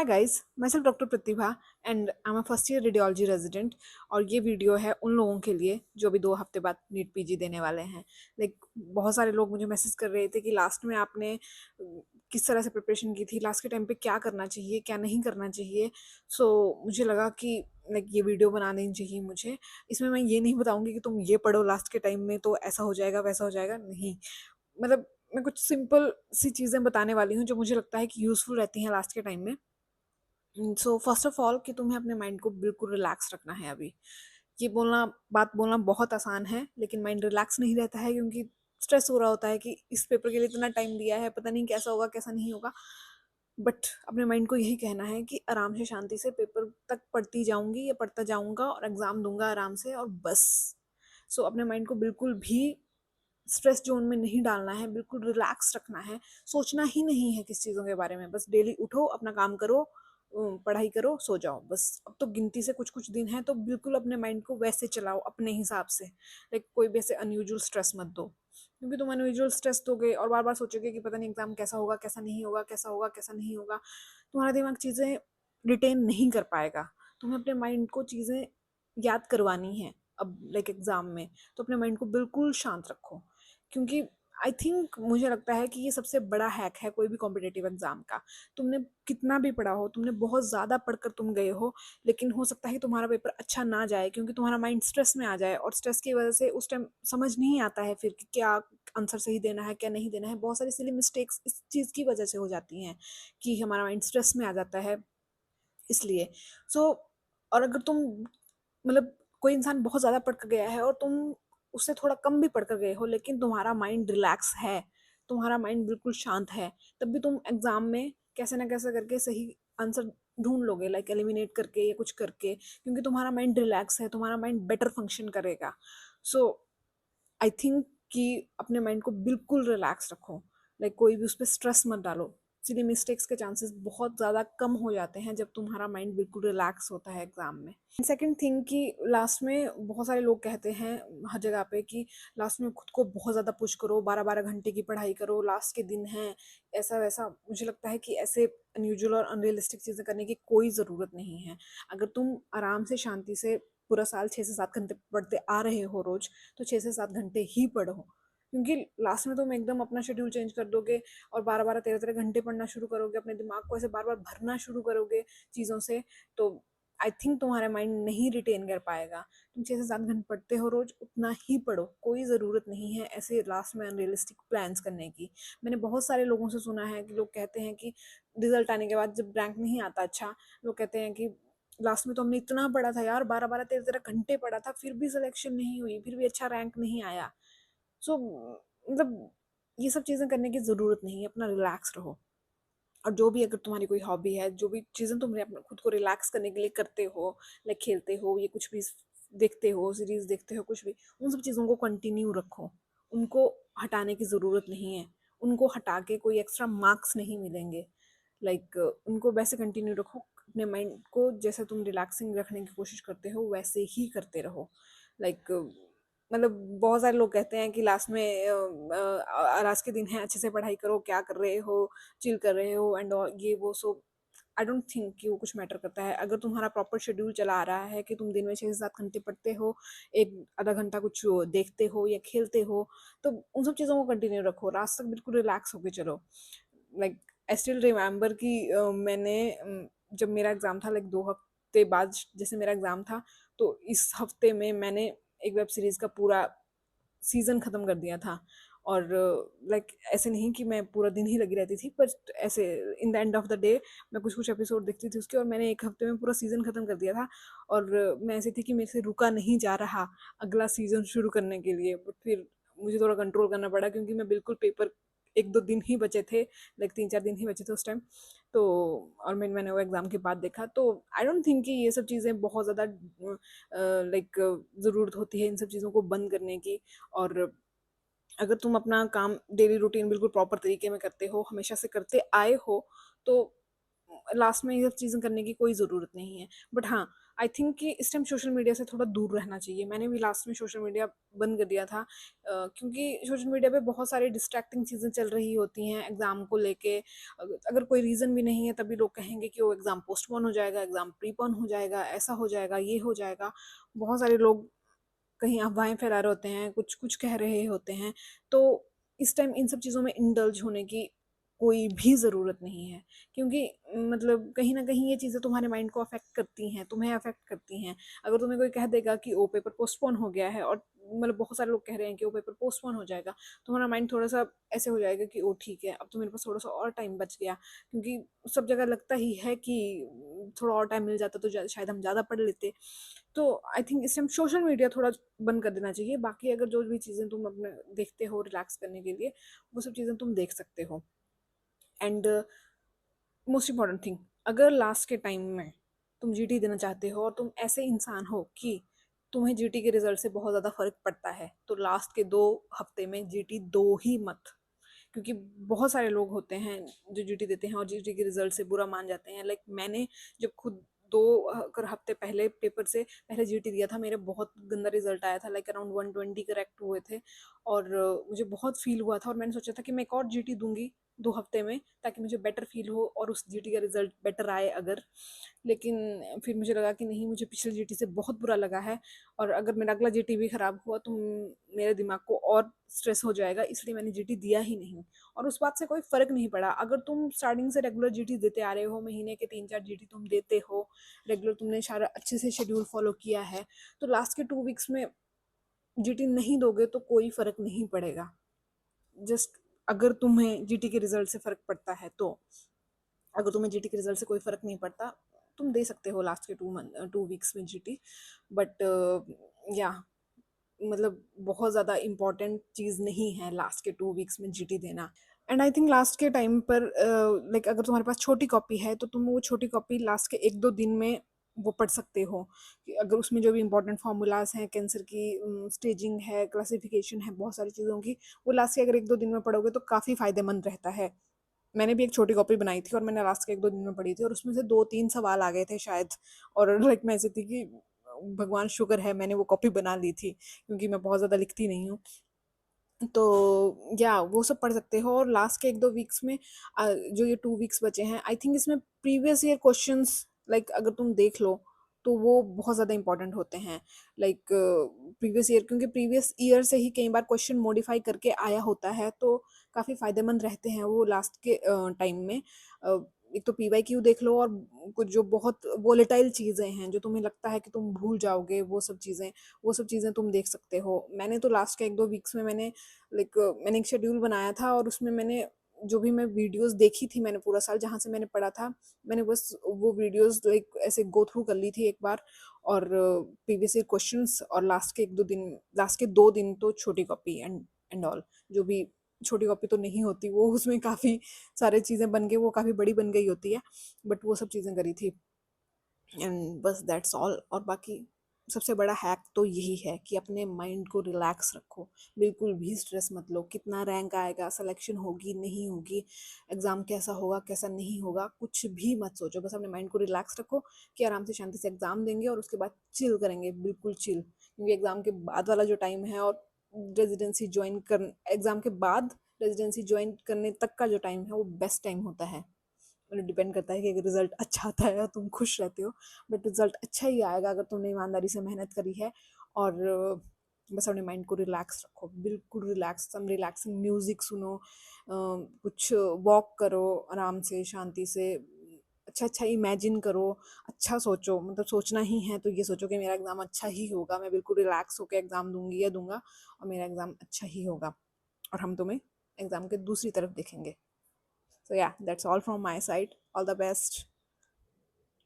Hi guys, मैं सिर्फ doctor Pratibha and I am a first year radiology resident. और ये वीडियो है उन लोगों के लिए जो अभी 2 हफ्ते बाद नीट पीजी देने वाले हैं। बहुत सारे लोग मुझे मैसेज कर रहे थे कि लास्ट में आपने किस तरह से प्रिपरेशन की थी, लास्ट के टाइम पे क्या करना चाहिए क्या नहीं करना चाहिए। मुझे लगा कि ये वीडियो बना देनी चाहिए मुझे। इसमें मैं ये नहीं बताऊंगी कि तुम ये पढ़ो लास्ट के टाइम में तो ऐसा हो जाएगा वैसा हो जाएगा, नहीं। मतलब मैं कुछ सिंपल सी चीज़ें बताने वाली हूँ जो मुझे लगता है कि यूज़फुल रहती हैं लास्ट के टाइम में। फर्स्ट ऑफ ऑल कि तुम्हें अपने माइंड को बिल्कुल रिलैक्स रखना है अभी। ये बात बोलना बहुत आसान है, लेकिन माइंड रिलैक्स नहीं रहता है क्योंकि स्ट्रेस हो रहा होता है कि इस पेपर के लिए इतना टाइम दिया है, पता नहीं कैसा होगा कैसा नहीं होगा। बट अपने माइंड को यही कहना है कि आराम से शांति से पेपर तक पढ़ती जाऊंगी या पढ़ता जाऊंगा और एग्जाम दूंगा आराम से और बस। अपने माइंड को बिल्कुल भी स्ट्रेस जोन में नहीं डालना है, बिल्कुल रिलैक्स रखना है। सोचना ही नहीं है किस चीज़ों के बारे में, बस डेली उठो, अपना काम करो, पढ़ाई करो, सो जाओ बस। अब तो गिनती से कुछ कुछ दिन है, तो बिल्कुल अपने माइंड को वैसे चलाओ अपने हिसाब से। कोई भी ऐसे अनयूजुअल स्ट्रेस मत दो, क्योंकि तुम अनयूजुअल स्ट्रेस दोगे और बार बार सोचोगे कि पता नहीं एग्जाम कैसा होगा कैसा नहीं होगा, कैसा होगा कैसा नहीं होगा। तुम्हारा दिमाग चीज़ें रिटेन नहीं कर पाएगा। तुम्हें अपने माइंड को चीज़ें याद करवानी है अब एग्जाम में। तो अपने माइंड को बिल्कुल शांत रखो, क्योंकि आई थिंक मुझे लगता है कि ये सबसे बड़ा हैक है कोई भी कॉम्पिटेटिव एग्जाम का। तुमने कितना भी पढ़ा हो, तुमने बहुत ज़्यादा पढ़कर तुम गए हो, लेकिन हो सकता है कि तुम्हारा पेपर अच्छा ना जाए क्योंकि तुम्हारा माइंड स्ट्रेस में आ जाए, और स्ट्रेस की वजह से उस टाइम समझ नहीं आता है फिर कि क्या आंसर सही देना है क्या नहीं देना है। बहुत सारी सिली मिस्टेक्स इस चीज़ की वजह से हो जाती हैं कि हमारा माइंड स्ट्रेस में आ जाता है, इसलिए। सो और अगर तुम कोई इंसान बहुत ज़्यादा पढ़ कर गया है और तुम उससे थोड़ा कम भी पढ़ कर गए हो, लेकिन तुम्हारा माइंड रिलैक्स है, तुम्हारा माइंड बिल्कुल शांत है, तब भी तुम एग्जाम में कैसे ना कैसे करके सही आंसर ढूंढ लोगे, एलिमिनेट करके या कुछ करके, क्योंकि तुम्हारा माइंड रिलैक्स है, तुम्हारा माइंड बेटर फंक्शन करेगा। सो आई थिंक कि अपने माइंड को बिल्कुल रिलैक्स रखो, कोई भी उस पर स्ट्रेस मत डालो। सिली मिस्टेक्स के चांसेस बहुत ज़्यादा कम हो जाते हैं जब तुम्हारा माइंड बिल्कुल रिलैक्स होता है एग्जाम में। सेकंड थिंग कि लास्ट में बहुत सारे लोग कहते हैं हर जगह पे कि लास्ट में खुद को बहुत ज़्यादा पुश करो, 12-12 घंटे की पढ़ाई करो, लास्ट के दिन हैं, ऐसा वैसा। मुझे लगता है कि ऐसे अनयूजुअल और अनरियलिस्टिक चीज़ें करने की कोई ज़रूरत नहीं है। अगर तुम आराम से शांति से पूरा साल 6 से 7 घंटे पढ़ते आ रहे हो रोज, तो 6 से 7 घंटे ही पढ़ो, क्योंकि लास्ट में तुम एकदम अपना शेड्यूल चेंज कर दोगे और 12-12 13-13 घंटे पढ़ना शुरू करोगे, अपने दिमाग को ऐसे बार बार भरना शुरू करोगे चीज़ों से, तो आई थिंक तुम्हारा माइंड नहीं रिटेन कर पाएगा। तुम 6 से 7 घंटे पढ़ते हो रोज, उतना ही पढ़ो, कोई ज़रूरत नहीं है ऐसे लास्ट में अनरियलिस्टिक प्लान्स करने की। मैंने बहुत सारे लोगों से सुना है कि लोग कहते हैं कि रिजल्ट आने के बाद जब रैंक नहीं आता अच्छा, लोग कहते हैं कि लास्ट में तो हमने इतना पढ़ा था यार, 12-12 13-13 घंटे पढ़ा था, फिर भी सिलेक्शन नहीं हुई, फिर भी अच्छा रैंक नहीं आया। सो मतलब ये सब चीज़ें करने की ज़रूरत नहीं है, अपना रिलैक्स रहो। और जो भी अगर तुम्हारी कोई हॉबी है, जो भी चीज़ें तुम अपने खुद को रिलैक्स करने के लिए करते हो, खेलते हो, ये कुछ भी देखते हो, सीरीज देखते हो, कुछ भी, उन सब चीज़ों को कंटिन्यू रखो। उनको हटाने की ज़रूरत नहीं है, उनको हटा के कोई एक्स्ट्रा मार्क्स नहीं मिलेंगे। उनको वैसे कंटिन्यू रखो, अपने माइंड को जैसे तुम रिलैक्सिंग रखने की कोशिश करते हो वैसे ही करते रहो। लाइक बहुत सारे लोग कहते हैं कि लास्ट में लास्ट के दिन है, अच्छे से पढ़ाई करो, क्या कर रहे हो, चिल कर रहे हो एंड ये वो। आई डोंट थिंक कि वो कुछ मैटर करता है। अगर तुम्हारा प्रॉपर शेड्यूल चला आ रहा है कि तुम दिन में 6 से 7 घंटे पढ़ते हो, एक आधा घंटा कुछ देखते हो या खेलते हो, तो उन सब चीज़ों को कंटिन्यू रखो, रात तक बिल्कुल रिलैक्स होके चलो। आई स्टिल रिमेंबर कि मैंने जब मेरा एग्ज़ाम था 2 हफ्ते बाद जैसे मेरा एग्ज़ाम था, तो इस हफ्ते में मैंने एक वेब सीरीज़ का पूरा सीज़न ख़त्म कर दिया था। और ऐसे नहीं कि मैं पूरा दिन ही लगी रहती थी, पर ऐसे in the end of the day मैं कुछ कुछ एपिसोड देखती थी उसके, और मैंने एक हफ्ते में पूरा सीज़न ख़त्म कर दिया था। और मैं ऐसी थी कि मेरे से रुका नहीं जा रहा अगला सीज़न शुरू करने के लिए, बट फिर मुझे थोड़ा कंट्रोल करना पड़ा क्योंकि मैं बिल्कुल पेपर 1-2 दिन ही बचे थे, 3-4 दिन ही बचे थे उस टाइम। तो और मैंने वो एग्ज़ाम के बाद देखा, तो आई डोंट थिंक कि ये सब चीज़ें बहुत ज़्यादा ज़रूरत होती है इन सब चीज़ों को बंद करने की। और अगर तुम अपना काम डेली रूटीन बिल्कुल प्रॉपर तरीके में करते हो, हमेशा से करते आए हो, तो लास्ट में ये सब चीज़ें करने की कोई ज़रूरत नहीं है। बट हाँ, आई थिंक कि इस टाइम सोशल मीडिया से थोड़ा दूर रहना चाहिए। मैंने भी लास्ट में सोशल मीडिया बंद कर दिया था, क्योंकि सोशल मीडिया पे बहुत सारी डिस्ट्रैक्टिंग चीज़ें चल रही होती हैं एग्ज़ाम को लेके। अगर कोई रीज़न भी नहीं है तभी लोग कहेंगे कि वो एग्ज़ाम पोस्टपोन हो जाएगा, एग्ज़ाम प्रीपोन हो जाएगा, ऐसा हो जाएगा, ये हो जाएगा। बहुत सारे लोग कहीं अफवाहें फैला रहे होते हैं, कुछ कुछ कह रहे होते हैं। तो इस टाइम इन सब चीज़ों में इंडल्ज होने की कोई भी ज़रूरत नहीं है, क्योंकि मतलब कहीं न कहीं ये चीज़ें तुम्हारे माइंड को अफ़ेक्ट करती हैं, तुम्हें अफ़ेक्ट करती हैं। अगर तुम्हें कोई कह देगा कि ओ पेपर पोस्टपोन हो गया है, और मतलब बहुत सारे लोग कह रहे हैं कि वो पेपर पोस्टपोन हो जाएगा, तुम्हारा माइंड थोड़ा-सा ऐसे हो जाएगा कि ओह ठीक है, अब तो मेरे पास थोड़ा-सा और टाइम बच गया। क्योंकि सब जगह लगता ही है कि थोड़ा और टाइम मिल जाता तो शायद हम ज़्यादा पढ़ लेते। तो आई थिंक इस टाइम सोशल मीडिया थोड़ा बंद कर देना चाहिए। बाकी अगर जो भी चीज़ें तुम अपने देखते हो रिलैक्स करने के लिए, वो सब चीज़ें तुम देख सकते हो। एंड मोस्ट इम्पॉर्टेंट थिंग, अगर लास्ट के टाइम में तुम जीटी देना चाहते हो और तुम ऐसे इंसान हो कि तुम्हें जीटी के रिजल्ट से बहुत ज़्यादा फर्क पड़ता है, तो लास्ट के 2 हफ्ते में जीटी दो ही मत। क्योंकि बहुत सारे लोग होते हैं जो जीटी देते हैं और जीटी के रिजल्ट से बुरा मान जाते हैं। लाइक मैंने जब खुद 2 हफ्ते पहले पेपर से पहले जीटी दिया था, मेरे बहुत गंदा रिजल्ट आया था, लाइक अराउंड 120 करेक्ट हुए थे। और मुझे बहुत फील हुआ था और मैंने सोचा था कि मैं एक और जीटी दूंगी 2 हफ्ते में, ताकि मुझे बेटर फील हो और उस जीटी का रिजल्ट बेटर आए अगर। लेकिन फिर मुझे लगा कि नहीं, मुझे पिछले जीटी से बहुत बुरा लगा है, और अगर मेरा अगला जीटी भी खराब हुआ तो मेरे दिमाग को और स्ट्रेस हो जाएगा, इसलिए मैंने जीटी दिया ही नहीं। और उस बात से कोई फर्क नहीं पड़ा। अगर तुम स्टार्टिंग से रेगुलर जीटी देते आ रहे हो, महीने के 3-4 जीटी तुम देते हो रेगुलर, तुमने सारा अच्छे से शेड्यूल फॉलो किया है, तो लास्ट के 2 वीक्स में जीटी नहीं दोगे तो कोई फर्क नहीं पड़ेगा। जस्ट अगर तुम्हें जीटी के रिजल्ट से फर्क पड़ता है तो। अगर तुम्हें जीटी के रिजल्ट से कोई फर्क नहीं पड़ता, तुम दे सकते हो लास्ट के 2 वीक्स में जीटी। बट या मतलब बहुत ज़्यादा इम्पोर्टेंट चीज़ नहीं है लास्ट के 2 वीक्स में जीटी देना। एंड आई थिंक लास्ट के टाइम पर लाइक अगर तुम्हारे पास छोटी कॉपी है तो तुम वो छोटी कॉपी लास्ट के 1-2 दिन में वो पढ़ सकते हो, कि अगर उसमें जो भी इंपॉर्टेंट फार्मूलाज हैं, कैंसर की स्टेजिंग है, क्लासिफिकेशन है, बहुत सारी चीज़ों की, वो लास्ट के अगर 1-2 दिन में पढ़ोगे तो काफ़ी फायदेमंद रहता है। मैंने भी एक छोटी कॉपी बनाई थी और मैंने लास्ट के 1-2 दिन में पढ़ी थी, और उसमें से 2-3 सवाल आ गए थे शायद। और लाइक मैं ऐसी थी कि भगवान शुक्र है मैंने वो कॉपी बना ली थी, क्योंकि मैं बहुत ज़्यादा लिखती नहीं हूँ। तो या वो सब पढ़ सकते हो। और लास्ट के 1-2 वीक्स में जो ये 2 वीक्स बचे हैं, आई थिंक इसमें प्रीवियस ईयर क्वेश्चंस लाइक अगर तुम देख लो तो वो बहुत ज़्यादा इंपॉर्टेंट होते हैं। लाइक प्रीवियस ईयर, क्योंकि प्रीवियस ईयर से ही कई बार क्वेश्चन मॉडिफाई करके आया होता है, तो काफ़ी फायदेमंद रहते हैं वो लास्ट के टाइम में। एक तो पीवाईक्यू देख लो, और कुछ जो बहुत वोलेटाइल चीज़ें हैं जो तुम्हें लगता है कि तुम भूल जाओगे, वो सब चीज़ें तुम देख सकते हो। मैंने तो लास्ट के 1-2 वीक्स में मैंने एक शेड्यूल बनाया था, और उसमें मैंने जो भी मैं वीडियोस देखी थी, मैंने पूरा साल जहाँ से मैंने पढ़ा था, मैंने बस वो वीडियोस लाइक ऐसे गो थ्रू कर ली थी एक बार। और प्रीवियस ईयर क्वेश्चंस, और लास्ट के 2 दिन तो छोटी कॉपी एंड ऑल। जो भी छोटी कॉपी तो नहीं होती, वो उसमें काफ़ी सारी चीज़ें बन गई, वो काफ़ी बड़ी बन गई होती है, बट वो सब चीज़ें करी थी। एंड बस दैट्स ऑल। और बाकी सबसे बड़ा हैक तो यही है कि अपने माइंड को रिलैक्स रखो। बिल्कुल भी स्ट्रेस मत लो, कितना रैंक आएगा, सिलेक्शन होगी नहीं होगी, एग्ज़ाम कैसा होगा कैसा नहीं होगा, कुछ भी मत सोचो। बस अपने माइंड को रिलैक्स रखो कि आराम से शांति से एग्ज़ाम देंगे और उसके बाद चिल करेंगे, बिल्कुल चिल। क्योंकि एग्ज़ाम के बाद वाला जो टाइम है, और रेजिडेंसी ज्वाइन कर एग्ज़ाम के बाद रेजिडेंसी ज्वाइन करने तक का जो टाइम है, वो बेस्ट टाइम होता है। मतलब डिपेंड करता है कि अगर रिजल्ट अच्छा आता है और तुम खुश रहते हो, बट रिजल्ट अच्छा ही आएगा अगर तुमने ईमानदारी से मेहनत करी है। और बस अपने माइंड को रिलैक्स रखो, बिल्कुल रिलैक्स। सम रिलैक्सिंग म्यूजिक सुनो, कुछ वॉक करो आराम से शांति से, अच्छा अच्छा इमेजिन करो, अच्छा सोचो। मतलब सोचना ही है तो ये सोचो कि मेरा एग्ज़ाम अच्छा ही होगा, मैं बिल्कुल रिलैक्स होकर एग्ज़ाम दूंगी या दूंगा, और मेरा एग्ज़ाम अच्छा ही होगा, और हम तुम्हें एग्ज़ाम के दूसरी तरफ देखेंगे। So yeah, that's all from my side. All the best.